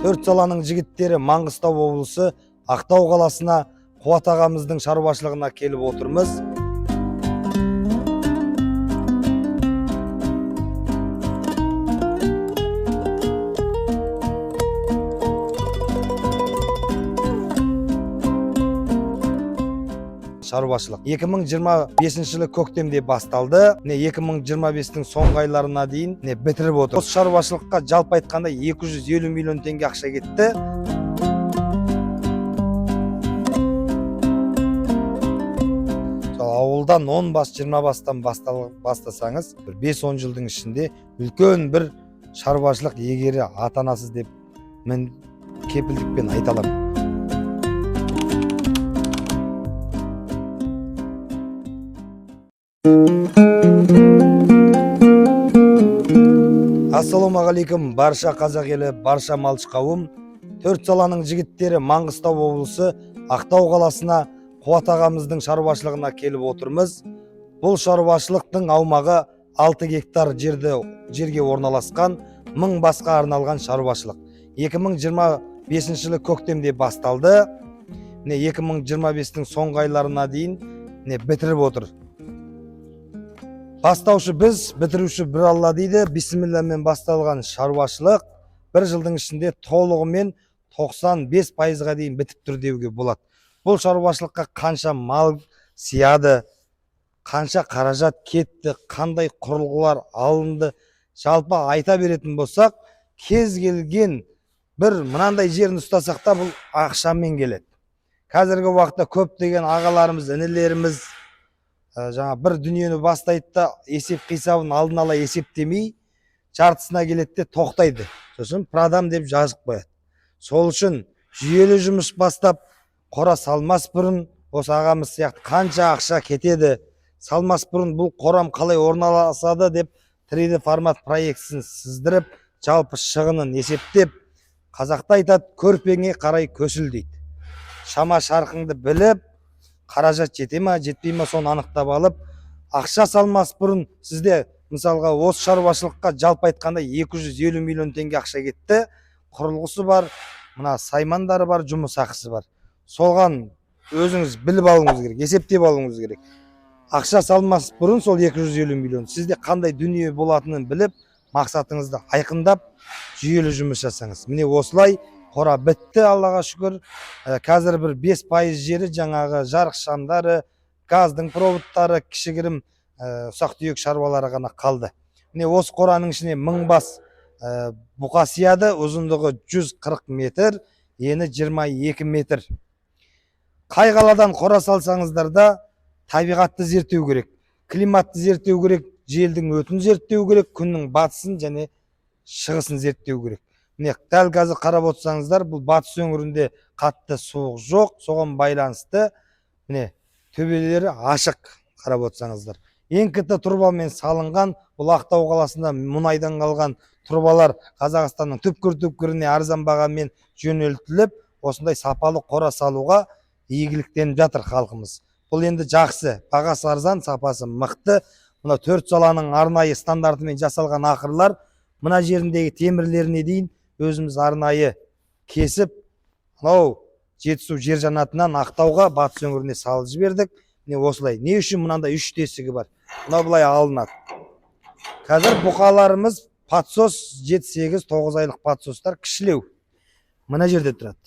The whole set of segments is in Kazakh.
Төрт саланың жігіттері Маңғыстау облысы Ақтау қаласына Қуат ағамыздың шаруашылығына келіп отырмыз. Шаруашылық 2025 жылы көктемде басталды. 2025-тің соңғы айларына дейін бітіріп отыр. Осы шаруашылыққа жалпы айтқанда 250 миллион теңге ақша кетті. Ауылдан 10 бас, 20 бастан бастасаңыз, 5-10 жылдың ішінде үлкен бір шаруашылық егері атанасыз деп мен кепілдікпен айта аламын. Ассалаумағалейкум, барша қазақ елі, барша малшы қауым. Төрт саланың жігіттері Маңғыстау облысы Ақтау қаласына Қуат ағамыздың шаруашылығына келіп отырмыз. Бұл шаруашылықтың аумағы 6 гектар жерге орналасқан, 1000 басқа арналған шаруашылық. 2025 жылы көктемде басталды. 2025-тің соңғы айларына дейін бітіріп отыр. Бастаушы біз, бітіруші бір алла дейді. Бисмилламен басталған шаруашылық бір жылдың ішінде толығымен 95%-ға дейін бітіп тұр деуге болады. Бұл шаруашылыққа қанша мал сияды, қанша қаражат кетті, қандай құрылғылар алынды, жалпы айта беретін болсақ, кез келген бір мынандай жерін ұстасақ та бұл ақшамен келеді. Қазіргі уақытта көптеген ағаларымыз, інілеріміз бір дүниені бастайды да есеп қисабын алдын ала есептемей жартысына келеді де тоқтайды. Сосын продам деп жазып қояды. Сол үшін жүйелі жұмыс бастап, қора салмас бұрын, осы ағамыз сияқты қанша ақша кетеді, салмас бұрын бұл қорам қалай орналасады деп 3D формат проектісін сыздырып, жалпы шығынын есептеп, қазақта айтады, көрпеңе қарай көсіл дейді. Шама шарқыңды біліп, қаражат жете ма, жетпей ма, соны анықтап алып, ақша салмас бұрын сізде, мысалға, осы шаруашылыққа жалпы айтқанда 250 миллион теңге ақша кетті, құрылғысы бар, мына саймандары бар, жұмыс ақысы бар. Солған өзіңіз біліп алуыңыз керек, есептеп алуыңыз керек. Ақша салмас бұрын сол 250 миллион сізде қандай дүние болатынын біліп, мақсатыңызды айқындап, жүйелі жұмыс жасаңыз. Міне осылай қора бітті, Аллаға шүкір. Қазір бір 5% жері жаңағы жарық шамдары, газдың проводтары, кішігірім ұсақ түйек шаруалары ғана қалды. Міне осы қораның ішіне 1000 бас бұқа сияды, ұзындығы 140 метр, ені 22 метр. Қай қаладан қора салсаңыздар да табиғатты зерттеу керек, климатты зерттеу керек, желдің өтін зерттеу керек, күннің батысын және шығысын зерттеу керек. Міне дәл қазір қарап отырсаңыздар, бұл батыс өңірінде қатты суық жоқ, соған байланысты міне төбелері ашық қарап отырсаңыздар. НКТ тұрбамен салынған, бұл Ақтау қаласында мұнайдан қалған тұрбалар Қазақстанның түпкір-түпкіріне арзан бағамен жөнелтіліп, осындай сапалы қора салуға игіліктеніп жатыр халқымыз. Бұл енді жақсы, бағасы арзан, сапасы мықты. Мына төрт саланың арнайы стандартымен жасалған ақырлар, мына жеріндегі темірлеріне дейін өзіміз арнайы кесіп, Жетісу жер жанатынан Ақтауға, батыс өңіріне салып жібердік. Не осылай. Не үшін мынандай 3 тесігі бар? Мына бұлай алынады. Қазір бұқаларымыз патсос 7-8-9 айлық патсостар кішілеу. Мына жерде тұрады.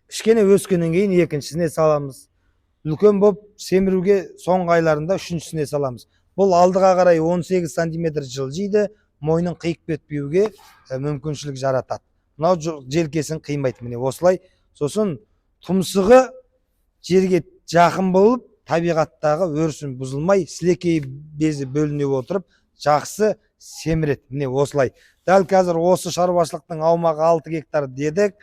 Кішкене өскеннен кейін екіншісіне саламыз. Үлкен боп семіруге соңғы айларында үшіншісіне саламыз. Бұл алдыға қарай 18 см жылжиды, мойнын қиып кетпеуге мүмкіншілік жаратады. Мынау желкесін қимайды. Міне осылай. Сосын тұмсығы жерге жақын болып, табиғаттағы өрсін бұзылмай, сілекей безі бөліне отырып, жақсы семіреді. Міне осылай. Дәл қазір осы шаруашылықтың аумағы 6 гектар дедік.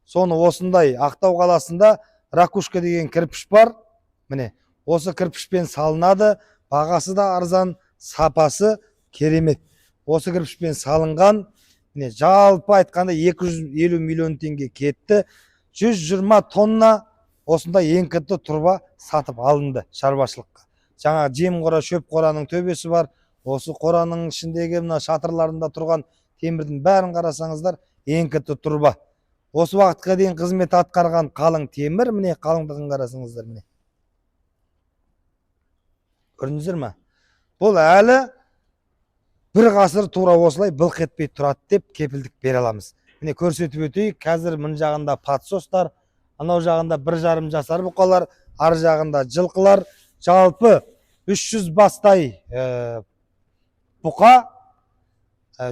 Соны осындай Ақтау қаласында ракушка деген кірпіш бар. Міне осы кірпішпен салынады. Бағасы да арзан, сапасы керемет. Осы кірпішпен салынған, міне жалпы айтқанда 250 миллион теңге кетті. 120 тонна осындай НКТ тұрба сатып алынды шаруашылыққа. Жаңа жем қора, шөп қораның төбесі бар. Осы қораның ішіндегі мына шатырларында тұрған темірдің бәрін қарасаңыздар, еңкіті тұрба. Осы уақытқа дейін қызмет атқарған қалың темір, міне қалыңдығын қарасыңыздар, міне. Көрдіңіздер ме? Бұл әлі бір ғасыр тура осылай былқ етпей тұрады деп кепілдік бере аламыз. Міне көрсетіп өтейік, қазір мына жағында патсостар, анау жағында 1,5 жасар бұқалар, ар жағында жылқылар, жалпы 300 бастай бұқа,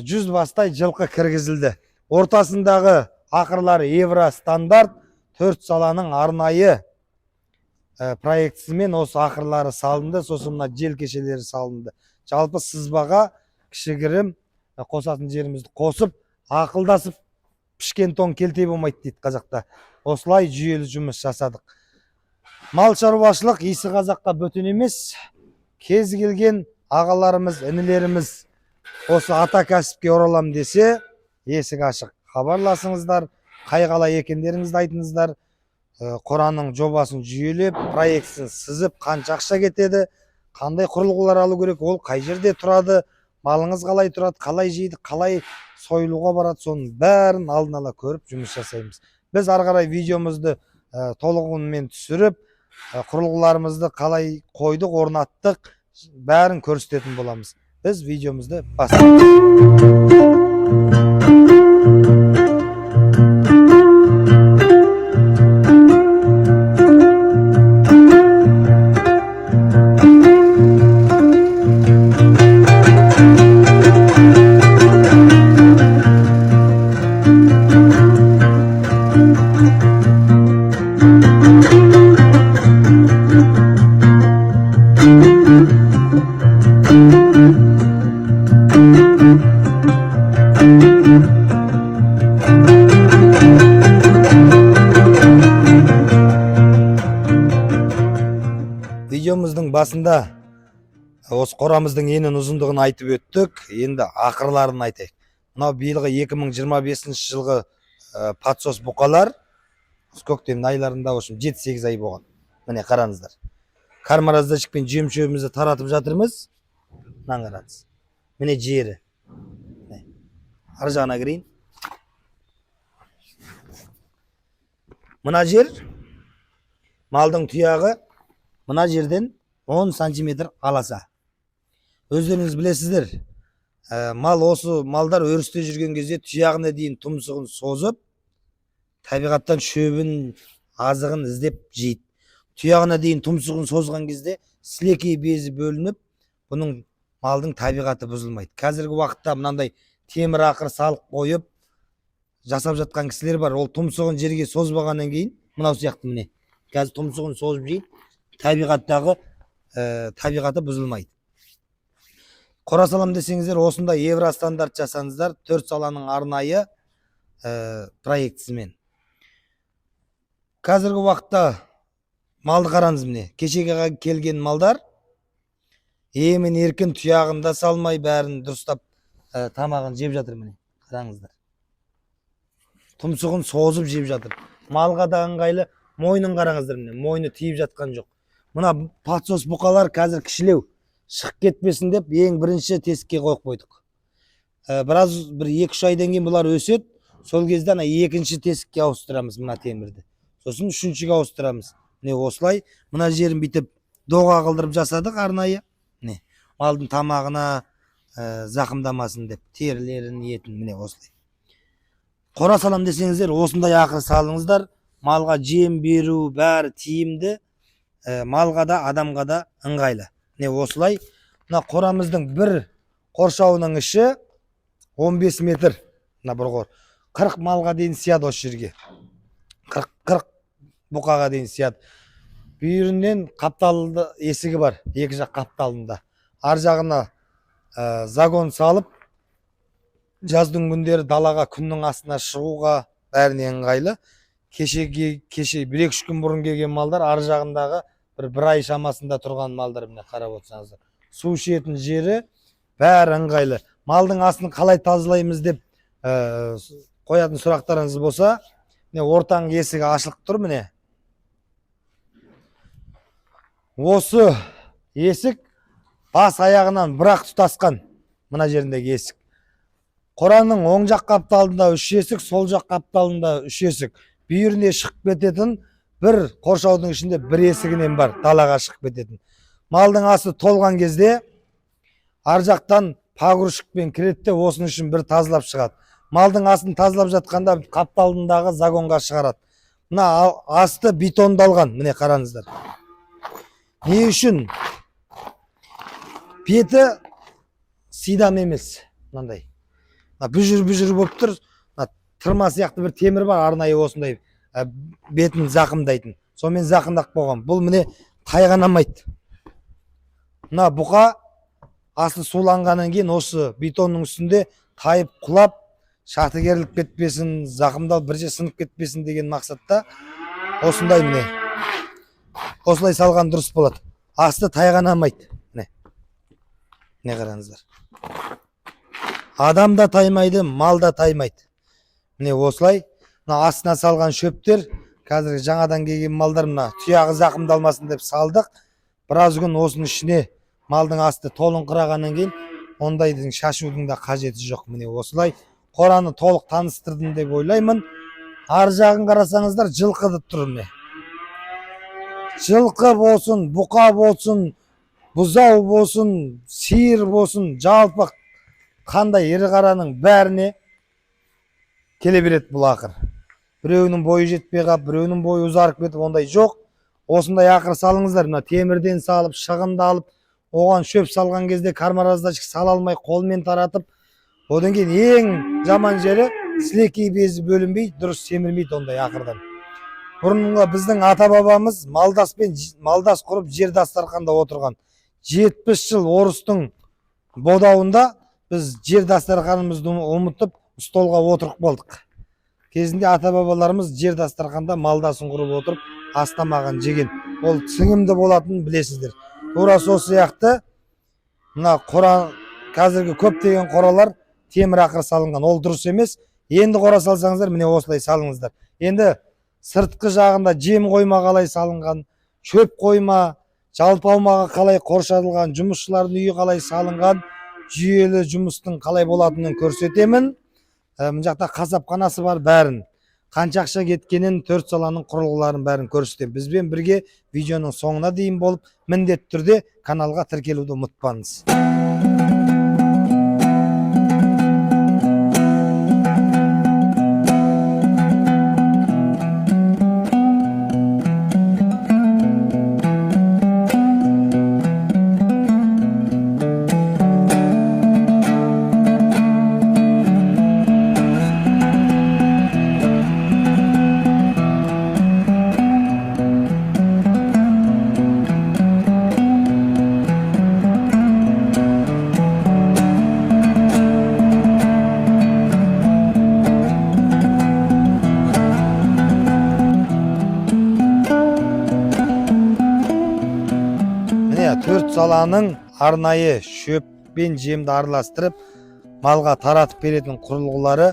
100 бастай жылқы кіргізілді. Ортасындағы ақырлары Евро стандарт 4 саланың арнайы проектісімен осы ақырлары салынды, сосын мына жел кешелері салынды. Жалпы сызбаға кішігірім қосатын жерімізді қосып, ақылдасып пішкен тон келте болмайды дейді қазақта. Осылай жүйелі жұмыс жасадық. Мал шаруашылық исі қазаққа бөтен емес. Кез келген ағаларымыз, інілеріміз осы ата кәсіпке оралам десе, есік ашық. Хабарласыңыздар, қай қалай екендеріңізді айтыңыздар. Қораның жобасын жүйелеп, проектісін сызып, қанша ақша кетеді, қандай құрылғылар алу керек, ол қай жерде тұрады, малыңыз қалай тұрады, қалай жейді, қалай сойылуға барады, соның бәрін алдын ала көріп жұмыс жасаймыз. Біз ары қарай видеомызды толығымен түсіріп, құрылғыларымызды қалай қойдық, орнаттық, бәрін көрсететін боламыз. Біз видеомызды бастаймыз. Видеомыздың басында осы қорамыздың енін ұзындығын айтып өттік. Енді ақырларын айтайық. Мынау биылғы 2025 жылғы патсос бұқалар көктем айларында 7-8 ай болған. Міне қараңыздар. Кармараздачық пен жем-шөбімізді таратып жатырмыз. Мынаны қараңыз. Міне жері. Ар жағына кірейін. Мына жер малдың тұяғы мына жерден 10 сантиметр аласа. Өздеріңіз білесіздер, малдар өрісте жүрген кезде тұяғына дейін тұмсығын созып, табиғаттан шөбін, азығын іздеп жейді. Тұяғына дейін тұмсығын созған кезде сілекей безі бөлініп, бұның малдың табиғаты бұзылмайды. Қазіргі уақытта мынандай темір ақыр салық қойып жасап жатқан кісілер бар. Ол тұмсығын жерге созбағаннан кейін, мынау сияқты міне. Қазір тұмсығын созып жейді. Табиғаты бұзылмайды. Қора салам десеңіздер, осындай Евро стандарт жасаңыздар, 4 саланың арнайы проектісімен. Қазіргі уақытта малды қараңыз міне. Кешеге келген малдар емін еркін тұяғында салмай бәрін дұрыстап тамағын жеп жатыр міне. Қараңыздар. Тұмсығын созып жеп жатыр. Малға да ыңғайлы. Мойнын қараңыздар міне. Мойны тиіп жатқан жоқ. Мына патсос бұқалар қазір кішілеу, шығып кетпесін деп ең бірінші тесікке қойып қойдық. Бір 2-3 айдан кейін бұлар өседі, сол кезде екінші тесікке ауыстырамыз мына темірді. Сосын үшіншіге ауыстырамыз. Міне осылай, мына жерін бүйтіп доға қылдырып жасадық арнайы. Міне, малдың тамағына зақымдамасын деп, терілерін, етін, міне осылай. Қора салам десеңіздер, осындай ақыр салыңыздар, малға жем беру бәрі тиімді. Малға да, адамға да ыңғайлы. Не осылай, мына қорамыздың бір қоршауының іші 15 метр. Мына бір қор. 40 малға дейін сияды осы жерге. 40 бұқаға дейін сияды. Бүйірінен қапталды есігі бар, екі жақ қапталында. Ар жағына загон салып, жаздың күндері далаға күннің астына шығуға бәріне ыңғайлы. Кеше 1-2 күн бұрын келген малдар ар жағындағы бір ай шамасында тұрған малдар міне қарап отырсаңыздар. Су ішетін жері бәрі ыңғайлы. Малдың астын қалай тазалаймыз деп қоятын сұрақтарыңыз болса, міне ортаң есігі ашылып тұр міне. Осы есік бас аяғынан бірақ тұтасқан мына жеріндегі есік. Қораның оң жақ қапталында 3 есік, сол жақ қапталында 3 есік. Бүйіріне шығып кететін бір қоршаудың ішінде бір есігінен бар, далаға шығып кететін. Малдың асты толған кезде ар жақтан погрузчикпен кіреді де осының үшін бір тазалап шығады. Малдың астын тазалап жатқанда қапталындағы загонға шығарады. Мына асты бетондалған, міне қараңыздар. Не үшін? Беті сидам емес, мынандай. Бүжір болып тұр, тырма сияқты бір темір бар, арнайы осындай бетін зақымдайтын. Сонымен зақымдап қойған. Бұл міне тайғанамайды. Мына бұқа асты суланғаннан кейін осы бетонның үстінде тайып құлап, шахты керіліп кетпесін, зақымдалып бірже сынып кетпесін деген мақсатта осындай міне. Осылай салған дұрыс болады. Асты тайғанамайды. Не қараңыздар. Адам да таймайды, мал да таймайды. Міне осылай. Мына астына салған шөптер, қазір жаңадан келген малдар мына тұяғы зақымдалмасын деп салдық. Біраз күн осының ішіне малдың асты толыңқырағаннан кейін ондайдың шашудың да қажеті жоқ. Міне осылай қораны толық таныстырдым деп ойлаймын. Ар жағын қарасаңыздар, жылқы тұр міне. Жылқы болсын, бұқа болсын, бұзау болсын, сиыр болсын, жалпы қандай ірі қараның бәріне келе береді бұл ақыр. Біреуінің бойы жетпей қап, біреуінің бойы ұзарып кетіп, ондай жоқ. Осындай ақыр салыңыздар. Мына темірден салып, шығынды алып, оған шөп салған кезде кармараздачық сала алмай қолмен таратып, одан кейін ең жаман жері сілекей безі бөлінбей, дұрыс семірмейді ондай ақырдан. Бұрынғы біздің ата бабамыз малдас құрып жер дастарханда отырған. 70 жыл орыстың бодауында біз жер дастарханымызды ұмытып столға отырып болдық. Кезінде ата бабаларымыз жер дастарханда малдасын құрып отырып астамаған жеген. Ол сіңімді болатынын білесіздер. Тура сол сияқты мына қора, қазіргі көптеген қоралар темір ақыр салынған. Ол дұрыс емес. Енді қора салсаңыздар, міне осылай салыңыздар. Енді сыртқы жағында жем қойма қалай салынған, шөп қойма, жалпы аумағы қалай қоршалған, жұмысшылардың үйі қалай салынған, жүйелі жұмыстың қалай болатынын көрсетемін. Мына жақта қасапханасы бар, бәрін. Қанша ақша кеткенін, 4 саланың құрылғыларын бәрін көрсетемін. Бізбен бірге видеоның соңына дейін болып, міндетті түрде каналға тіркелуді ұмытпаңыз. Төрт саланың арнайы шөп пен жемді араластырып малға таратып беретін құрылғылары.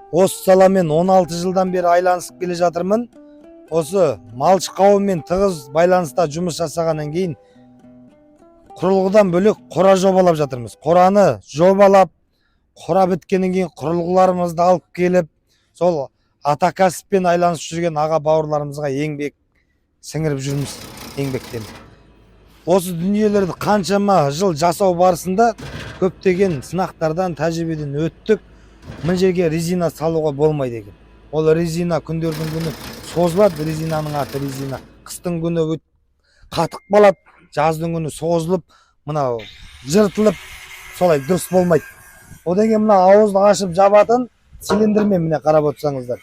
Осы саламен 16 жылдан бері айланысып келе жатырмын. Осы малшы қауыммен тығыз байланыста жұмыс жасағаннан кейін құрылғыдан бөлек қора жобалап жатырмыз. Қораны жобалап, қора біткеннен кейін құрылғыларымызды алып келіп, сол ата кәсіппен айланысып жүрген аға бауырларымызға еңбек сіңіріп жүрміз, еңбектен. Осы дүниелерді қаншама жыл жасау барысында көптеген сынақтардан, тәжірибеден өттік. Мына жерге резина салуға болмайды екен. Ол резина күндердің күні созылады, резинаның аты резина. Қыстың күні қатық болады, жаздың күні созылып, мына жыртылып, солай дұрыс болмайды. Одан кейін мына ауызды ашып жабатын цилиндрмен міне қарап отырсаңыздар.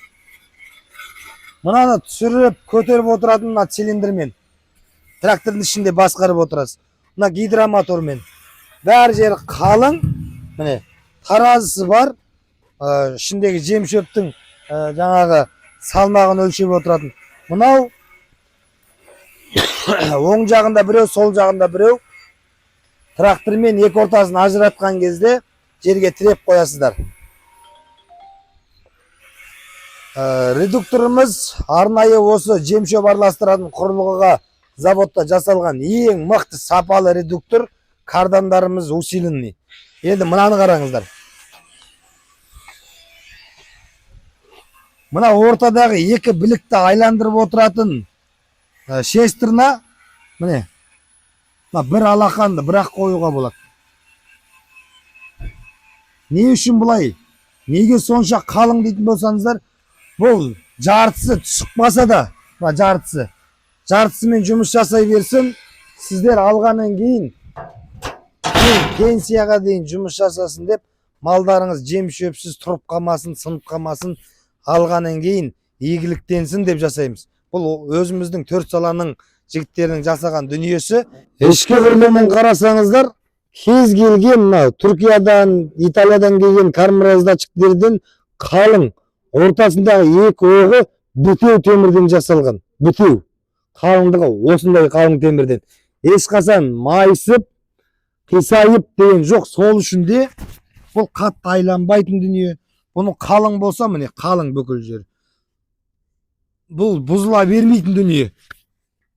Мынаны түсіріп, көтеріп отыратын мына цилиндрмен. Трактордың ішінде басқарып отырасыз. Мына гидромотормен. Бәр жері қалың. Міне таразысы бар. Ішіндегі жем шөптің жаңағы салмағын өлшеп отыратын. Мынау оң жағында біреу, сол жағында біреу. Трактормен екі ортасын ажыратқан кезде жерге тіреп қоясыздар. Редукторымыз арнайы осы жем шөп араластыратын құрылғыға заводта жасалған ең мықты сапалы редуктор. Кардандарымыз усиленный. Енді мынаны қараңыздар. Мына ортадағы екі білікті айландырып отыратын шестерна, міне, бір алақанды бірақ қоюға болады. Не үшін бұлай? Неге сонша қалың дейтін болсаңыздар, бұл жартысы шықпаса да, жартысымен жұмыс жасай берсін, сіздер алғаннан кейін пенсияға дейін жұмыс жасасын деп, малдарыңыз жем шөпсіз тұрып қалмасын, сынып қалмасын, алғаннан кейін игіліктенсін деп жасаймыз. Бұл өзіміздің төрт саланың жігіттерінің жасаған дүниесі. Ішкі құрылымын қарасаңыздар, кез келген мына Түркиядан, Италиядан келген кармараздатчиктерден қалың, ортасындағы екі оғы бүтеу темірден жасалған. Бүтеу. Қалыңдығы осындай қалың темірден. Ешқасан майысып, қисайып деген жоқ. Сол үшін де бұл қатты айланбайтын дүние. Бұны қалың болса, міне қалың бүкіл жер. Бұл бұзыла бермейтін дүние.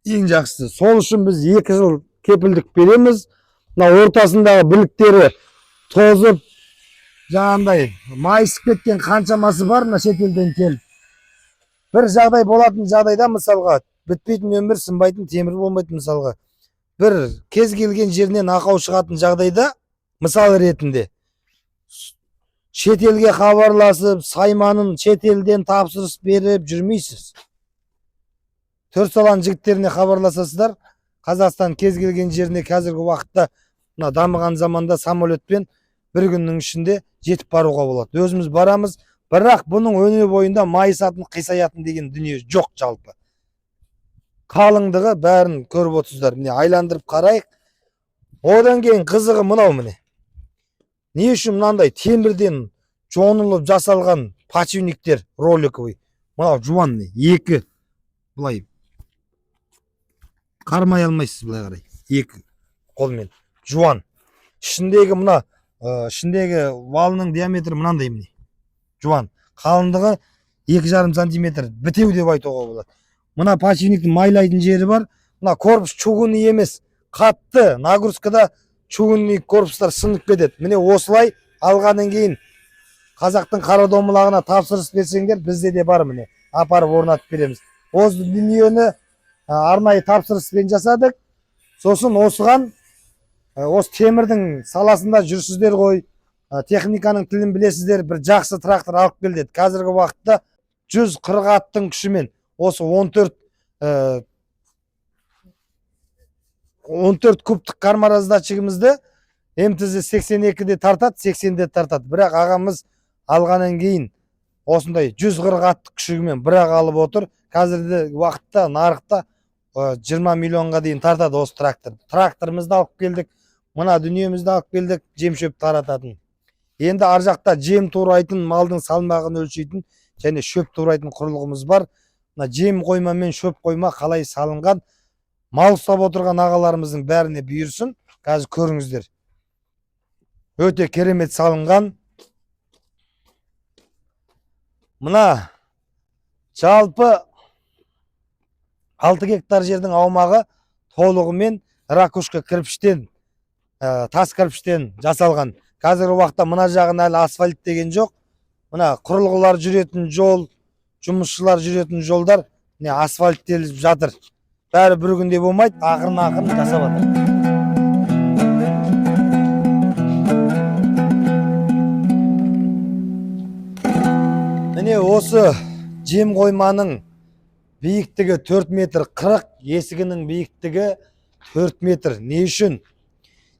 Ең жақсысы. Сол үшін біз 2 жыл кепілдік береміз. Мына ортасындағы біліктері тозып, жаңағындай майысып кеткен қаншамасы бар, мына шетелден келіп. Бір жағдай болатын жағдайда, мысалға, бітпейтін өмір, сынбайтын темір болмайтын, мысалға. Бір кез келген жерінен ақау шығатын жағдайда, мысал ретінде, шетелге хабарласып, сайманын шетелден тапсырыс беріп жүрмейсіз. Төрт саланың жігіттеріне хабарласасыздар, Қазақстан кез келген жеріне қазіргі уақытта дамыған заманда самолетпен бір күннің ішінде жетіп баруға болады. Өзіміз барамыз, бірақ бұның өне бойында майысатын, қисаятын деген дүние жоқ жалпы. Қалыңдығы бәрін көріп отырсыздар. Міне айландырып қарайық. Одан кейін қызығы мынау міне. Не үшін мынандай темірден жонылып жасалған подшипниктер роликовый. Мынау жуан не? Екі былай қармай алмайсыз, былай қарай. Екі қолмен жуан. Ішіндегі мына ішіндегі валының диаметрі мынандай міне. Жуан. Қалыңдығы 2,5 сантиметр. Бітеу деп айтуға болады. Мына подшипниктің майлайтын жері бар. Мына корпус чугунный емес. Қатты нагрузкада чугунный корпустар сынып кетеді. Міне осылай алғаннан кейін қазақтың қара домалағына тапсырыс берсеңдер, бізде де бар міне. Апарып орнатып береміз. Осы дүниені арнайы тапсырыспен жасадық. Сосын осыған осы темірдің саласында жүрсіздер ғой. Техниканың тілін білесіздер, бір жақсы трактор алып келдеді. Қазіргі уақытта 140 аттың күшімен осы 14 кубтық кармараздатчигімізді МТЗ-82-де тартады, 80-де тартады. Бірақ ағамыз алғаннан кейін осындай 140 аттық күшігімен бірақ алып отыр. Қазіргі уақытта нарықта 20 миллионға дейін тартады осы трактор. Тракторымызды алып келдік, мына дүниемізді алып келдік, жем шөп тарататын. Енді ар жақта жем турайтын, малдың салмағын өлшейтін және шөп турайтын құрылғымыз бар. Мына жем қойма мен шөп қойма қалай салынған, мал ұстап отырған ағаларымыздың бәріне бұйырсын. Қазір көріңіздер. Өте керемет салынған. Мына жалпы 6 гектар жердің аумағы толығымен ракушка кірпіштен, тас кірпіштен жасалған. Қазіргі уақытта мына жағын әлі асфальт деген жоқ. Мына құрылғылар жүретін жол, жұмысшылар жүретін жолдар асфальттеліп жатыр. Бәрі бір күнде болмайды, ақырын жасап жатыр. Міне осы жем қойманың биіктігі 4 метр 40, есігінің биіктігі 4 метр. Не үшін?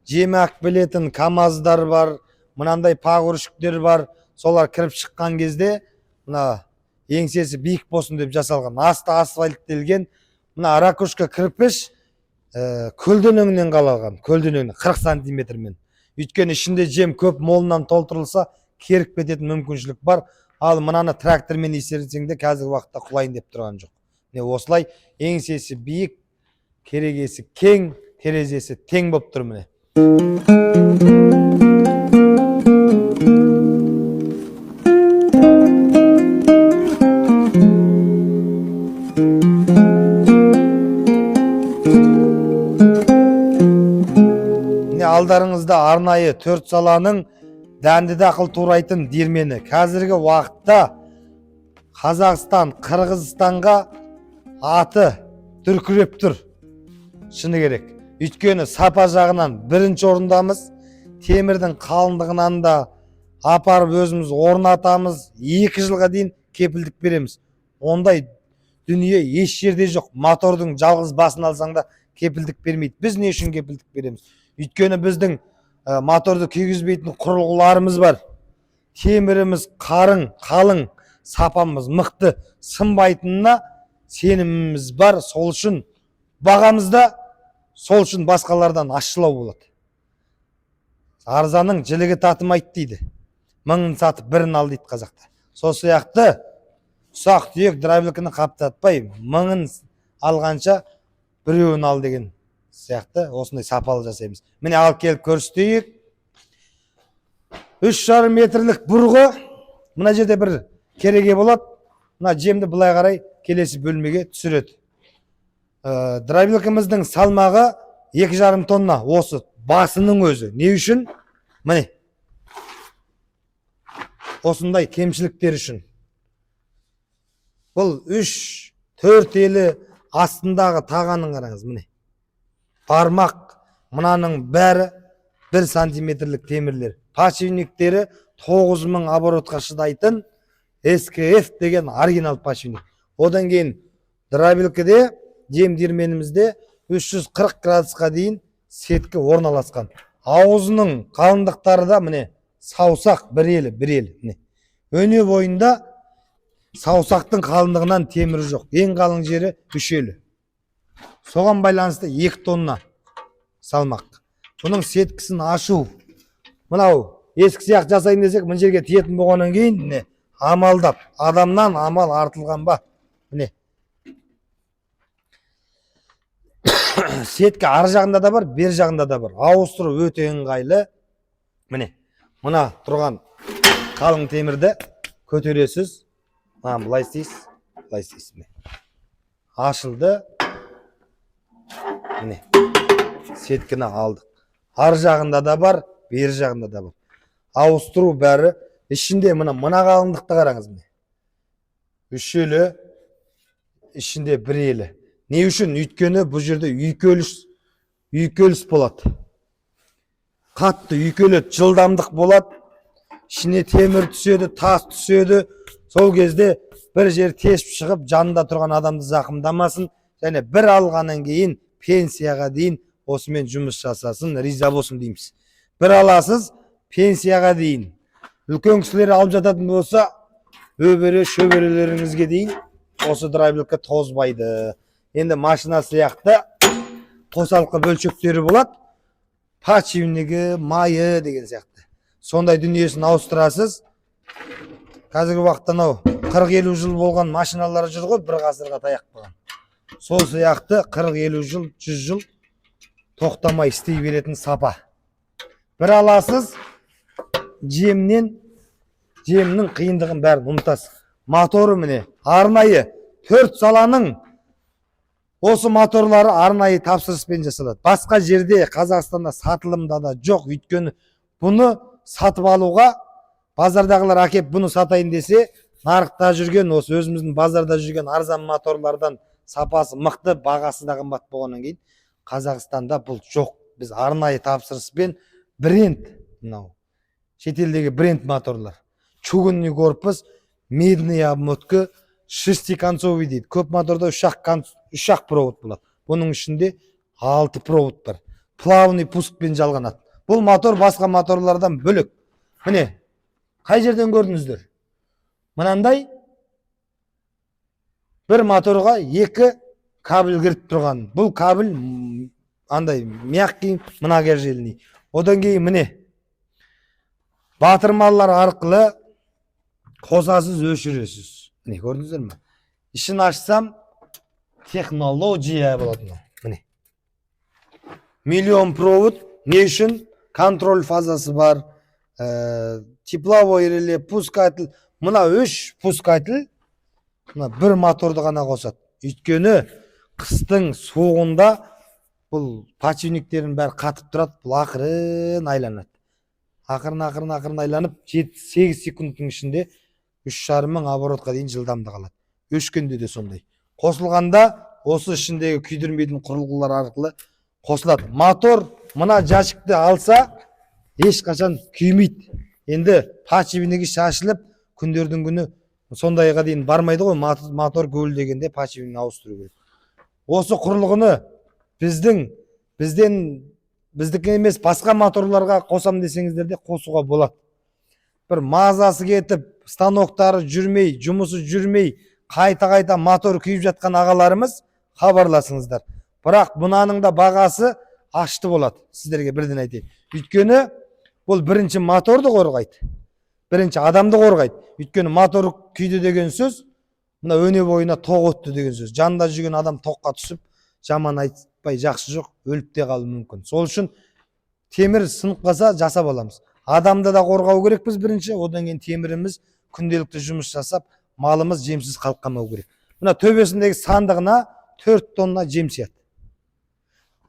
Жем әкелетін КАМАЗдар бар, мынандай пағыршықтар бар. Солар кіріп шыққан кезде мына еңсесі биік болсын деп жасалған. Асты асфальттелген. Мына ракушка кірпіш көлденеңінен қалған. Көлденеңінен 40 сантиметрмен. Өйткені ішінде жем көп молынан толтырылса керіп кететін мүмкіншілік бар. Ал мынаны трактормен есерсеңде қазіргі уақытта құлайын деп тұрған жоқ. Осылай еңсесі биік, керегесі кең, терезесі тең болып тұр міне. Алдарыңызда арнайы 4 саланың дәнді дақыл турайтын диірмені. Қазіргі уақытта Қазақстан Қырғызстанға аты дүркіреп тұр. Шыны керек. Өйткені сапа жағынан бірінші орындамыз. Темірдің қалыңдығынан да апарып өзіміз орнатамыз. 2 жылға дейін кепілдік береміз. Ондай дүние еш жерде жоқ. Мотордың жалғыз басын алсаң да кепілдік бермейді. Біз не үшін кепілдік береміз? Өйткені біздің моторды күйгізбейтін құрылғыларымыз бар. Теміріміз қалың, сапамыз мықты, сынбайтынына сеніміміз бар. Сол үшін бағамызда сол үшін басқалардан ащылау болады. Арзаның жілігі татымайды дейді. Мыңын сатып бірін ал дейді қазақта. Сол сияқты ұсақ түйек драйвлікіні қаптатпай, мыңын алғанша біреуін ал деген сияқты осындай сапалы жасаймыз. Міне алып келіп көрсетейік. 3,5 метрлік бұрғы. Мына жерде бір кереге болады. Мына жемді былай қарай келесі бөлмеге түсіреді. Драйвлікіміздің салмағы 2,5 тонна. Осы басының өзі. Не үшін? Міне. Осындай кемшіліктер үшін. Бұл 3-4 елі астындағы тағанын қараңыз. Міне. Бармақ. Мынаның бәрі 1 сантиметрлік темірлер. Подшипниктері 9000 оборотқа шыдайтын SKF деген оригинал подшипник. Одан кейін драйвлікіде жем дерменімізде 340 градусқа дейін сеткі орналасқан. Ауызының қалыңдықтары да міне саусақ бір елі. Міне. Өне бойында саусақтың қалыңдығынан темірі жоқ. Ең қалың жері 3 елі. Соған байланысты 2 тонна салмақ. Бұның сеткісін ашу. Мынау ескі сияқты жасайын десек, мына жерге тиетін болғаннан кейін, міне, амалдап, адамнан амал артылған ба? Міне. Сеткі ар жағында да бар, бер жағында да бар. Ауыстыру өте ыңғайлы. Міне. Мына тұрған қалың темірді көтересіз. Былай істейсіз. Ашылды. Міне. Сеткіні алдық. Ар жағында да бар, бер жағында да бар. Ауыстыру бәрі. Ішінде мына қалыңдықты қараңыз. 3 елі, ішінде 1 елі. Не үшін? Өйткені бұл жерде үйкеліс болады. Қатты үйкеледі, жылдамдық болады. Ішіне темір түседі, тас түседі. Сол кезде бір жер тесіп шығып, жанында тұрған адамды зақымдамасын. Және бір алғаннан кейін пенсияға дейін осымен жұмыс жасасын, риза болсын дейміз. Бір аласыз, пенсияға дейін. Үлкен кісілер алып жататын болса, шөберелеріңізге дейін осы драйвлікке тозбайды. Енді машина сияқты қосалқы бөлшектері болады. Подшипнигі, майы деген сияқты. Сондай дүниесін ауыстырасыз. Қазіргі уақытта 40-50 жыл болған машиналар жүр ғой, бір ғасырға таяқ болған. Сол сияқты 40-50 жыл, 100 жыл тоқтамай істей беретін сапа. Бір аласыз, жемнің қиындығын бәрін ұмытасыз. Моторы міне, арнайы 4 саланың осы моторлары арнайы тапсырыспен жасалады. Басқа жерде Қазақстанда сатылымда да жоқ. Өйткені бұны сатып алуға базардағылар әкеп бұны сатайын десе, нарықта жүрген, осы өзіміздің базарда жүрген арзан моторлардан сапасы мықты, бағасы да қымбат болғаннан кейін Қазақстанда бұл жоқ. Біз арнайы тапсырыспен бренд, мынау шетелдегі бренд моторлар. Чугунный корпус, медный обмотка, шестиконцовый дейді. Көп моторда 3 провод болады. Бұның ішінде 6 провод бар. Плавный пускпен жалғанады. Бұл мотор басқа моторлардан бөлек. Міне, қай жерден көрдіңіздер? Мынандай бір моторға 2 кабель кіріп тұрған. Бұл кабель андай мягкий, многожильный. Одан кейін міне батырмалар арқылы қосасыз, өшіресіз. Міне көрдіңіздер ме? Ішін ашсам технология болады. Міне. Миллион провод. Не үшін? Контроль фазасы бар. Тепловой реле, пускатель. Мына 3 пускатель бір моторды ғана қосады. Өйткені қыстың суығында бұл подшипниктердің бәрі қатып тұрады. Бұл ақырын айланады. Ақырын айланып 7-8 секундтың ішінде 3,5 мың оборотқа дейін жылдамдық алады. Өшкенде де сондай. Қосылғанда осы ішіндегі күйдірмейтін құрылғылар арқылы қосылады. Мотор мына жәшікті алса ешқашан күймейді. Енді подшипнигі шашылып, күндердің күні сондайға дейін бармайды ғой, мотор гуілдегенде подшипнигін ауыстыру керек. Осы құрылғыны біздікі емес басқа моторларға қосам десеңіздер де қосуға болады. Бір мазасы кетіп, станоктары жүрмей, жұмысы жүрмей, қайта мотор күйіп жатқан ағаларымыз хабарласыңыздар. Бірақ бұнаның да бағасы ашты болады. Сіздерге бірден айтайын. Өйткені бұл бірінші моторды қорғайды. Бірінші адамды қорғайды. Өйткені мотор күйді деген сөз, мына өне бойына тоқ өтті деген сөз. Жанында жүрген адам тоққа түсіп, жаман айтпай жақсы жоқ, өліп те қалуы мүмкін. Сол үшін темір сынып қалса жасап аламыз. Адамды да қорғау керекпіз бірінші, одан кейін теміріміз күнделікті жұмыс жасап, малымыз жемсіз қалып қалмау керек. Мына төбесіндегі сандығына 4 тонна жем сияды.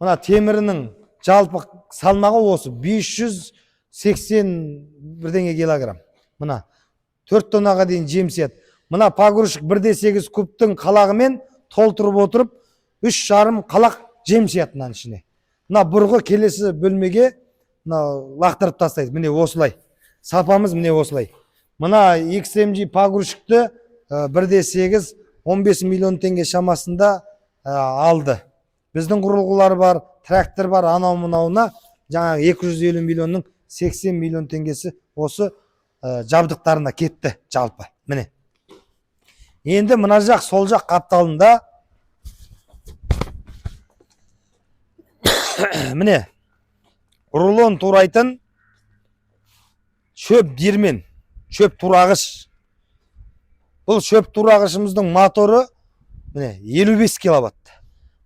Мына темірінің жалпы салмағы осы 580 бірдеңе килограмм. Мына 4 тоннаға дейін жем сияды. Мына погрузчик 1,8 кубтың қалағымен толтырып отырып, 3,5 қалақ жем сияды мынаның ішіне. Мына бұрғы келесі бөлмеге лақтырып тастайды. Міне осылай. Сапамыз міне осылай. Мына XMG погрузчикті 1,8 15 миллион теңге шамасында алды. Біздің құрылғылар бар, трактор бар, анау-мынауына жаңағы 250 миллионның 80 миллион теңгесі осы жабдықтарына кетті жалпы. Міне. Енді мына жақ, сол жақ қапталында міне рулон турайтын шөп дермен, шөп турағыш. Бұл шөп турағышымыздың моторы міне 55 киловатт.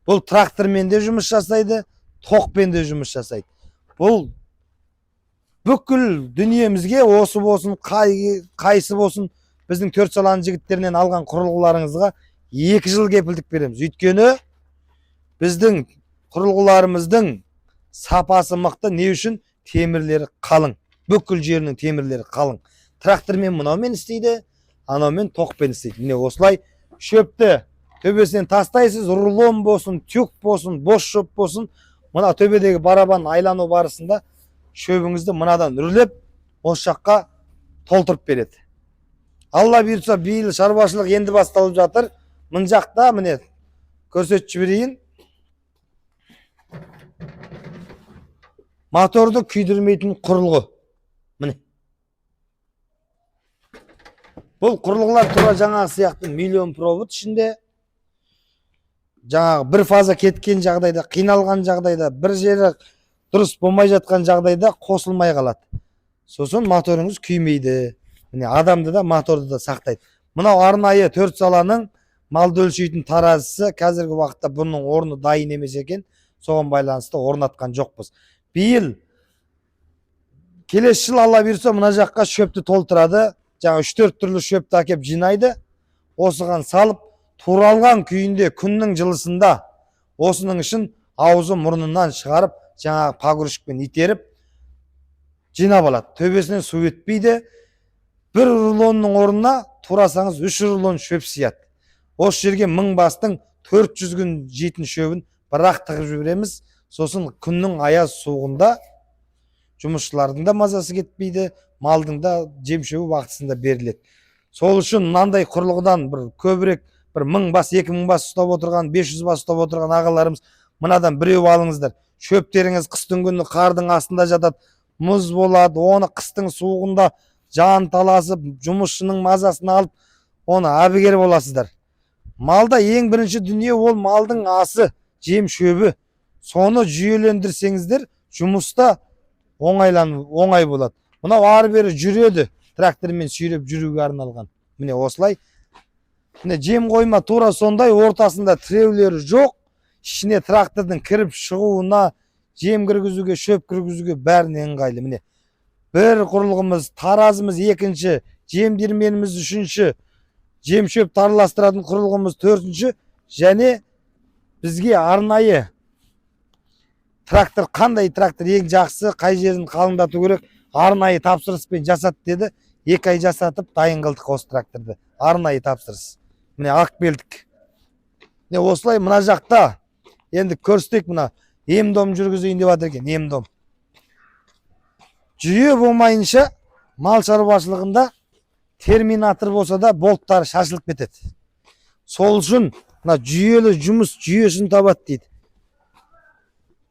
Бұл трактормен де жұмыс жасайды, тоқпен де жұмыс жасайды. Бұл бүкіл дүниемізге осы болсын, қайсы болсын, біздің 4 саланың жігіттерінен алған құрылғыларыңызға 2 жыл кепілдік береміз. Өйткені біздің құрылғыларымыздың сапасы мықты, не үшін? Темірлері қалың. Бүкіл жерінің темірлері қалың. Трактормен мынаумен істейді, анаумен тоқпен істейді. Міне осылай шөпті төбесінен тастайсыз, рулон болсын, тюк болсын, бос шөп болсын, мына төбедегі барабан айлану барысында шөбіңізді мынадан үрлеп, осы жаққа толтырып береді. Алла бұйыртса, биыл шаруашылық енді басталып жатыр. Мына жақта міне көрсетіп жіберейін. Моторды күйдірмейтін құрылғы. Міне. Бұл құрылғылар тура жаңағы сияқты миллион провод ішінде. Жаңағы бір фаза кеткен жағдайда, қиналған жағдайда, бір жері дұрыс болмай жатқан жағдайда қосылмай қалады. Сосын моторыңыз күймейді. Міне адамды да, моторды да сақтайды. Мынау арнайы 4 саланың малды өлшейтін таразысы. Қазіргі уақытта бұның орны дайын емес екен. Соған байланысты орнатқан жоқпыз. Биыл келесі жыл алла бұйырса мына жаққа шөпті толтырады. Жаңа 3-4 түрлі шөпті әкеп жинайды. Осыған салып, туралған күйінде күннің жылысында осының үшін аузы мұрнынан шығарып, жаңа погрузчикпен итеріп жинап алады. Төбесінен су өтпейді. Бір рулонның орнына турасаңыз 3 рулон шөп сияды. Осы жерге 1000 бастың 400 күн жейтін шөбін бірақ тығып жібереміз. Сосын күннің аяз суығында жұмысшылардың да мазасы кетпейді, малдың да жем шөбі уақытысында беріледі. Сол үшін мынандай құрылғыдан бір көбірек, бір 1000 бас, 2000 бас ұстап отырған, 500 бас ұстап отырған ағаларымыз мынадан біреу алыңыздар. Шөптеріңіз қыстың күні қардың астында жатады, мұз болады, оны қыстың суығында жан таласып, жұмысшының мазасын алып, оны әбігер боласыздар. Малда ең бірінші дүние ол малдың асы, жем шөбі. Соны жүйелендірсеңіздер, жұмыста оңай болады. Мынау ары бері жүреді, трактормен сүйреп жүруге арналған. Міне осылай. Міне жем қойма тура сондай, ортасында тіреулері жоқ. Ішіне трактордың кіріп шығуына, жем кіргізуге, шөп кіргізуге бәріне ыңғайлы. Міне бір құрылғымыз, таразымыз екінші, жем дерменіміз үшінші, жем шөп тараластыратын құрылғымыз төртінші, және бізге арнайы трактор, қандай трактор ең жақсы, қай жерін қалыңдату керек, арнайы тапсырыспен жасат деді. 2 ай жасатып дайын кылдык осы тракторды. Арнайы тапсырыс. Міне ак белдік. Міне осылай мына жақта енді көрсетейік, мына ем-дом жүргізейін деп жатыр екен, ем-дом. Жүйе болмайынша мал шаруашылығында терминатор болса да болттары шашылып кетеді. Сол үшін мына жүйелі жұмыс жүйесін табады дейді.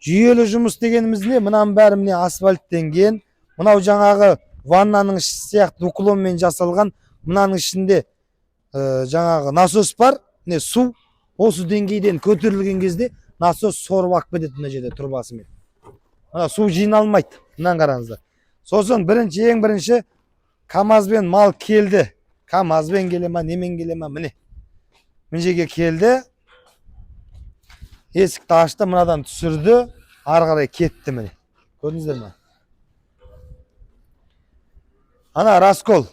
Жүйелі жұмыс дегеніміз не? Мынаның бәрі міне асфальттен кейін, мынау жаңағы ваннаның сияқты уклонмен жасалған, мынаның ішінде жаңағы насос бар, не су осы деңгейден көтерілген кезде насос сорып алып кетеді мына жерде турбасымен. Мына су жиналмайды. Мынаны қараңыздар. Сосын ең бірінші КамАЗбен мал келді. КамАЗбен келе ма, немен келе ма, міне. Мына жерге келді. Есікті ашты, мынадан түсірді, ары қарай кетті міне. Көрдіңіздер ме? Ана раскол.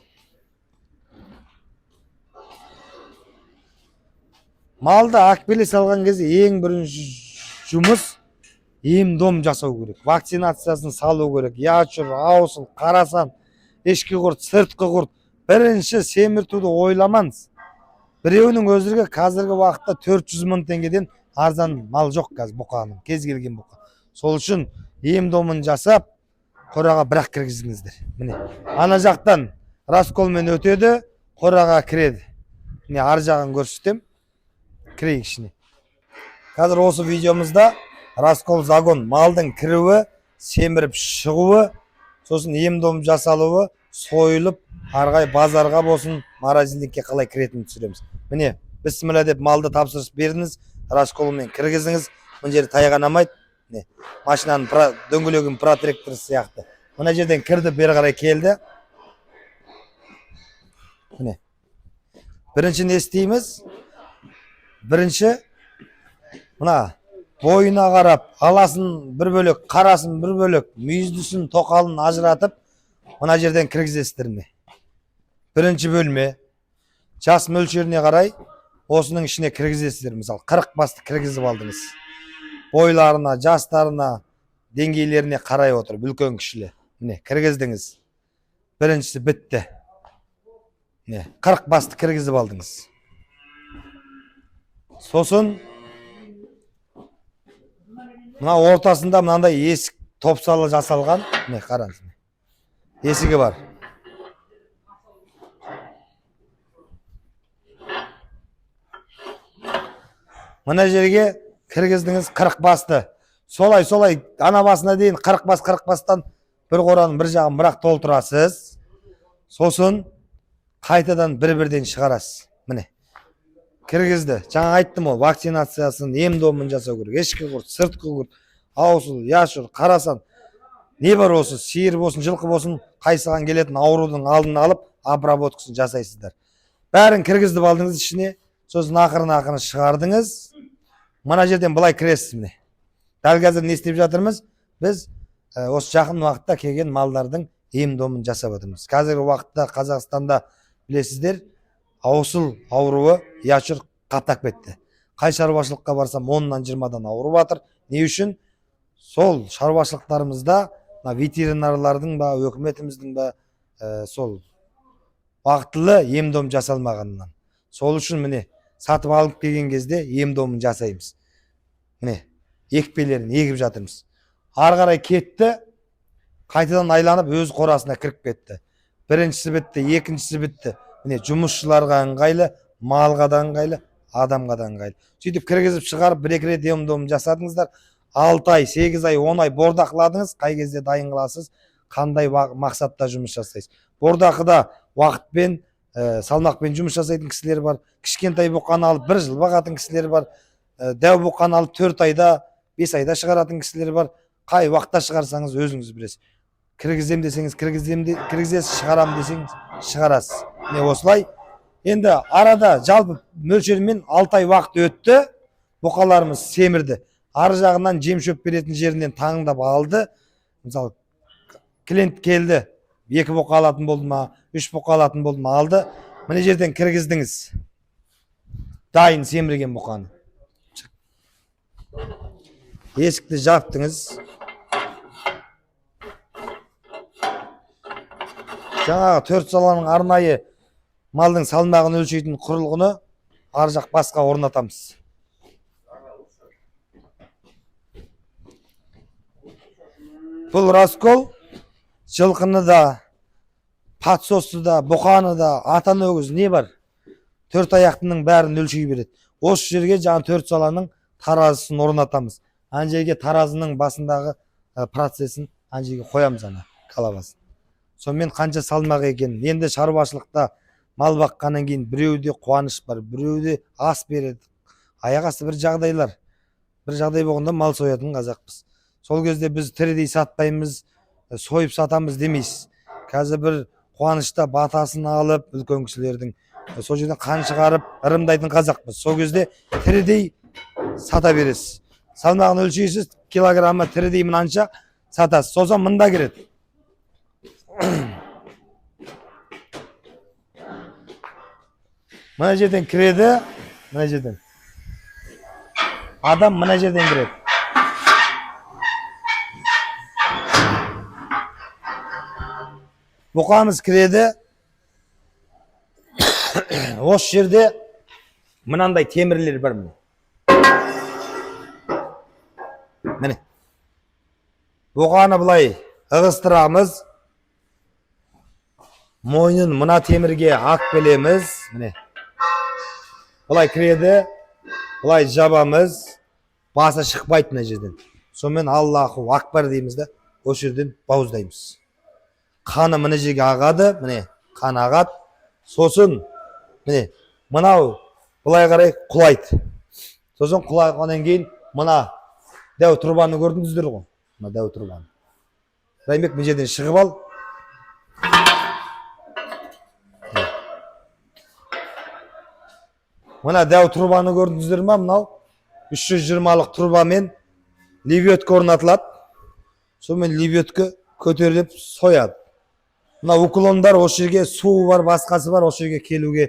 Малды акбеле салған кезде ең бірінші жұмыс ем-дом жасау керек. Вакцинациясын салу керек. Ячур, аусыл, қарасан, ешкі құрт, сыртқы құрт. Бірінші семіртуді ойламаңыз. Біреуінің өзірге қазіргі уақытта 400 мың теңгеден арзан мал жоқ қазір бұқаның, кез келген бұқа. Сол үшін ем-домын жасап, қораға бірақ кіргізіңіздер. Міне, ана жақтан расколмен өтеді, қораға кіреді. Міне, ар жағын көрсетем, кірейік ішіне. Қазір осы видеомызда раскол загон, малдың кіруі, семіріп шығуы, сосын ем-дом жасалуы, сойылып, арғай базарға болсын, маразилікке қалай кіретінін түсіреміз. Міне, бісміллә деп малды тапсырыс бердіңіз, расколымен кіргізіңіз, мына жерде тайғанамайды. Машинаның дөңгелегін протректор сияқты. Мына жерден кірді, бері қарай келді. Міне. Бірінші не істейміз? Бірінші мына бойына қарап, аласын бір бөлек, қарасын бір бөлек, мүйіздісін, тоқалын ажыратып, мына жерден кіргізесіздер ме? Бірінші бөлме, жас мөлшеріне қарай, осының ішіне кіргізесіздер. Мысалы, 40 басты кіргізіп алдыңыз. Бойларына, жастарына, деңгейлеріне қарай отыр, үлкен кішілі. Міне, кіргіздіңіз. Біріншісі бітті. Міне, 40 басты кіргізіп алдыңыз. Сосын мына ортасында мынандай есік топсалы жасалған. Міне, қараңыз. Есігі бар. Мына жерге кіргіздіңіз 40 басты. Солай ана басына дейін 40 бастан бір қораның бір жағын бірақ толтырасыз. Сосын қайтадан бір-бірден шығарасыз. Міне. Кіргізді. Жаңа айттым ол, вакцинациясын, ем-домын жасау керек. Ешкі құрт, сыртқы құрт, аусыл, яшыр, қарасан. Не бар осы, сиыр болсын, жылқы болсын, қайсыған келетін аурудың алдын алып, обработкасын жасайсыздар. Бәрін кіргізді алдыңыз ішіне, сосын ақырын шығардыңыз. Мына жерден былай кіресіз міне. Дәл қазір не істеп жатырмыз? Біз осы жақын уақытта келген малдардың ем-домын жасап жатырмыз. Қазіргі уақытта Қазақстанда білесіздер, аусыл ауруы яшыр қаптап кетті. Қай шаруашылыққа барсам 10-нан 20-дан ауырып жатыр. Не үшін? Сол шаруашылықтарымызда ветеринарлардың ба, өкіметіміздің ба сол уақытылы ем-дом жасалмағанынан. Сол үшін міне сатып алып келген кезде ем-домын жасаймыз. Міне, екпелерін егіп жатырмыз. Ары қарай кетті, қайтадан айланып өз қорасына кіріп кетті. Біріншісі бітті, екіншісі бітті. Міне, жұмысшыларға ыңғайлы, малға да ыңғайлы, адамға да ыңғайлы. Сөйтіп кіргізіп шығарып, бір-екі рет ем-домын жасадыңыздар. 6 ай, 8 ай, 10 ай бордақладыңыз, қай кезде дайын қыласыз, қандай мақсатта жұмыс жасайсыз. Бордақыда уақытпен, салмақпен жұмыс жасайтын кісілер бар. Кішкентай бұқаны алып 1 жыл бағатын кісілер бар. Дәу бұқаны алып 4 айда, 5 айда шығаратын кісілер бар. Қай уақытта шығарсаңыз өзіңіз білесіз. Кіргізем десеңіз кіргізесіз, шығарам десеңіз шығарасыз. Не осылай. Енді арада жалпы мөлшермен 6 ай уақыт өтті. Бұқаларымыз семірді. Ары жағынан жем шөп беретін жерінен таңдап алды. Мысалы, клиент келді. 2 бұқа алатын болды ма, 3 бұқа алатын болды ма, алды. Міне жерден кіргіздіңіз. Дайын семірген бұқаны. Есікті жаптыңыз. жаңағы 4 саланың арнайы малдың салмағын өлшейтін құрылғыны ар жақ басқа орнатамыз. Бұл раскол жылқыны да, патсосты да, бұқаны да, атан өгіз не бар? 4 аяқтының бәрін өлшей береді. Осы жерге жаңа 4 саланың таразысын орнатамыз. Ана жерге таразының басындағы процесін ана жерге қоямыз, ана қалабасын. Сонымен қанша салмақ екен. Енді шаруашылықта мал баққаннан кейін біреуде қуаныш бар, біреуде ас береді. Аяқ асты бір жағдайлар. Бір жағдай болғанда мал соятын қазақпыз. Сол кезде біз тірідей сатпаймыз, сойып сатамыз демейсіз. Қазір бір қуанышта батасын алып, үлкен кісілердің сол жерден қан шығарып, ырымдайтын қазақпыз. Сол кезде тірідей сата бересіз. Салмағын өлшейсіз, килограммы тірідей мынанша сатасыз. Сосын мында кіреді. Мына жерден кіреді, мына жерден. Адам мына жерден кіреді. Бұқамыз кіреді. Осы жерде мынандай темірлер бар міне. Міне. Бұқаны былай ығыстырамыз. Мойнын мына темірге ақ белеміз. Міне. Былай кіреді. Былай жабамыз. Басы шықпайды мына жерден. Сонымен Аллаху акбар дейміз да, осы жерден бауыздаймыз. Қаны мына жерге ағады, міне, қан ағады. Сосын, міне, мынау былай қарай құлайды. Сосын құлайғаннан кейін мына дәу тұрбаны көрдіңіздер ғой? Мына дәу тұрбаны. Раймек мына жерден шығып ал. Мына дәу тұрбаны көрдіңіздер ма? Мынау 320-лық тұрбамен лебедка орнатылады. Сонымен лебедка көтеріліп сояды. Мына уклондар осы жерге суы бар, басқасы бар, осы жерге келуге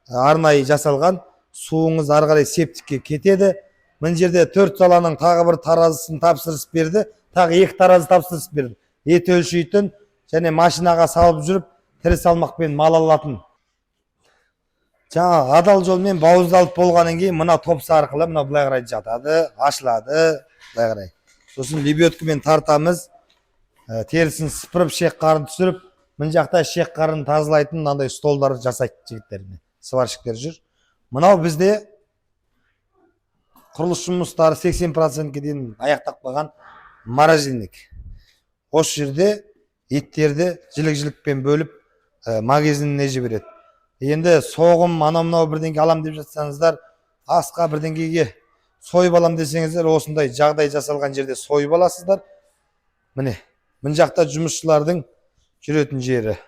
арнайы жасалған. Суыңыз ары қарай септикке кетеді. Мына жерде 4 саланың тағы бір таразысын тапсырыс берді. Тағы 2 таразы тапсырыс берді. Ет өлшейтін және машинаға салып жүріп, тірі салмақпен мал алатын. Жаңа адал жолмен бауыздалып болғаннан кейін мына топсы арқылы мына былай қарай жатады, ашылады, былай қарай. Сосын лебедкамен тартамыз. Терісін сыпырып, шек қарын түсіріп, мына жақта шек қарын тазалайтын мынандай столдар жасайды жігіттеріне. Сварщиктер жүр. Мынау бізде құрылыс жұмыстары 80%-ке дейін аяқтап қалған морозильник. Осы жерде еттерді жілік-жілікпен бөліп магазиніне жібереді. Енді соғым, анау-мынау бірдеңке алам деп жатсаңыздар, асқа бірдеңкеге сойып алам десеңіздер, осындай жағдай жасалған жерде сойып аласыздар. Міне, мына жақта жұмысшылардың жүретін жері.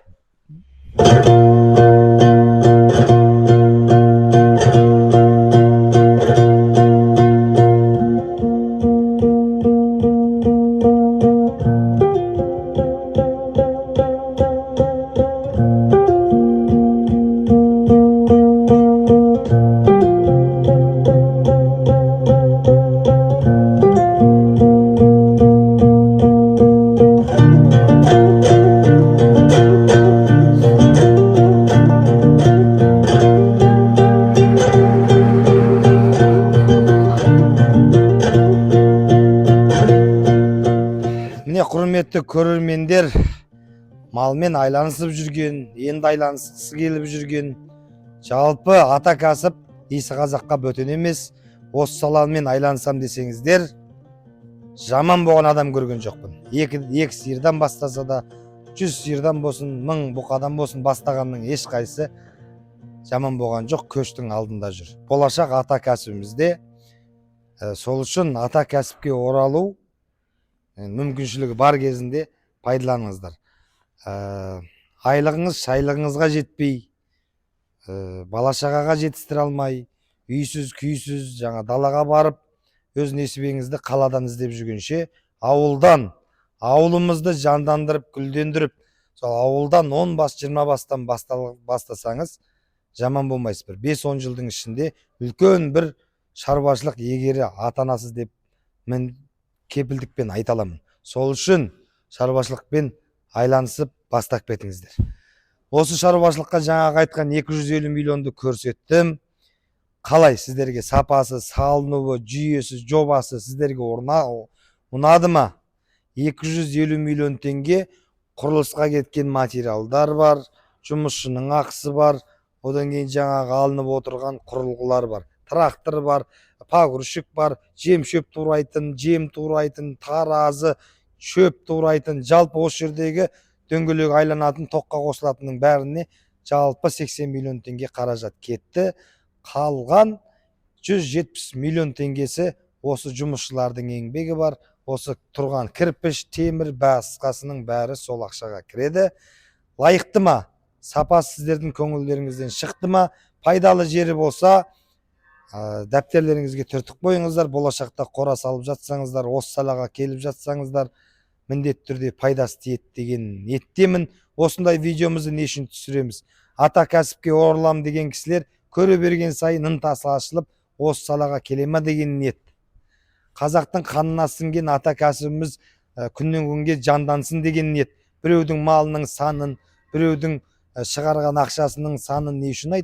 Құрметті көрермендер, малмен айланысып жүрген, енді айланысқысы келіп жүрген, жалпы ата кәсіп есі қазаққа бөтен емес. Осы саламен айланысам десеңіздер, жаман болған адам көрген жоқпын. Екі сиырдан бастаса да, 100 сиырдан болсын, 1000 бұқадан болсын, бастағанның ешқайсысы жаман болған жоқ, көштің алдында жүр. Болашақ ата кәсібімізде, сол үшін ата кәсіпке оралу мүмкіншілігі бар кезінде пайдаланыңыздар. Айлығыңыз шайлығыңызға жетпей, бала-шағаға жетістіре алмай, үйсіз, күйсіз, жаңа далаға барып, өз несібеңізді қаладан іздеп жүргенше, ауылымызды жандандырып, гүлдендіріп, сол ауылдан 10 бас, 20 бастан бастасаңыз, жаман болмайсыз. 5-10 жылдың ішінде үлкен бір шаруашылық егері атанасыз деп мен кепілдікпен айта аламын. Сол үшін шаруашылықпен айланысып бастап кетіңіздер. Осы шаруашылыққа жаңағы айтқан 250 миллионды көрсеттім. Қалай сіздерге сапасы, салынуы, жүйесі, жобасы сіздерге ұнады ма? 250 миллион теңге құрылысқа кеткен материалдар бар, жұмысшының ақысы бар, одан кейін жаңағы алынып отырған құрылғылар бар. Трактор бар, погрузчик бар, жем шөп турайтын, жем турайтын, таразы, шөп турайтын, жалпы осы жердегі дөңгелек айланатын, тоққа қосылатынның бәріне жалпы 80 миллион теңге қаражат кетті. Қалған 170 миллион теңгесі осы жұмысшылардың еңбегі бар. Осы тұрған кірпіш, темір, басқасының бәрі сол ақшаға кіреді. Лайықты ма? Сапасы сіздердің көңілдеріңізден шықты ма? Пайдалы жері болса, дәптерлеріңізге түртіп қойыңыздар. Болашақта қора салып жатсаңыздар, осы салаға келіп жатсаңыздар, міндетті түрде пайдасы тиеді деген ниеттемін. Осындай видеомызды не үшін түсіреміз? Ата кәсіпке оралам деген кісілер көре берген сайын ынтасы ашылып, осы салаға келе ме деген ниет. Қазақтың қанына сіңген ата кәсібіміз күннен күнге жандансын деген ниет. Біреудің малының санын, біреудің шығарған ақшасының санын не үшін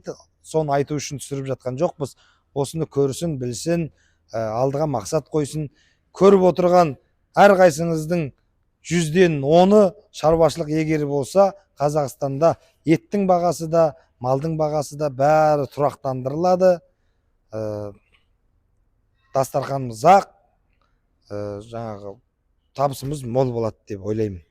соны айту үшін түсіріп жатқан жоқпыз. Осыны көрсін, білсін, алдыға мақсат қойсын. Көріп отырған әрқайсыңыздың 100-ден 10-ы шаруашылық егері болса, Қазақстанда еттің бағасы да, малдың бағасы да бәрі тұрақтандырылады. Дастарханымыз ақ, жаңағы табысымыз мол болады деп ойлаймын.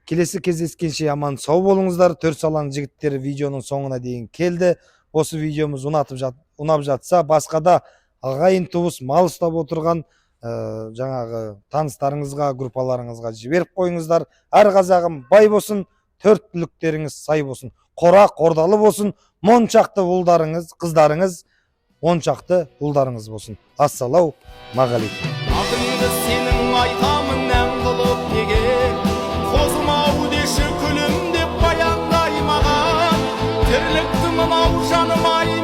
Келесі кездескенше аман сау болыңыздар. Төр саланың жігіттері видеоның соңына дейін келді. Осы видеомыз ұнап жатса, басқада ағайын туыс мал ұстап отырған жаңағы таныстарыңызға, группаларыңызға жіберіп қойыңыздар. Әр қазағым бай болсын, төрт түліктеріңіз сай болсын, қора қордалы болсын, моншақты ұлдарыңыз, қыздарыңыз, оншақты ұлдарыңыз болсын. Ассалаумағалейкум. Атыңды сенің айтамын ән қылып неге, қозымау деші күлім деп баяндай маған, тірлікті мынау жаным ай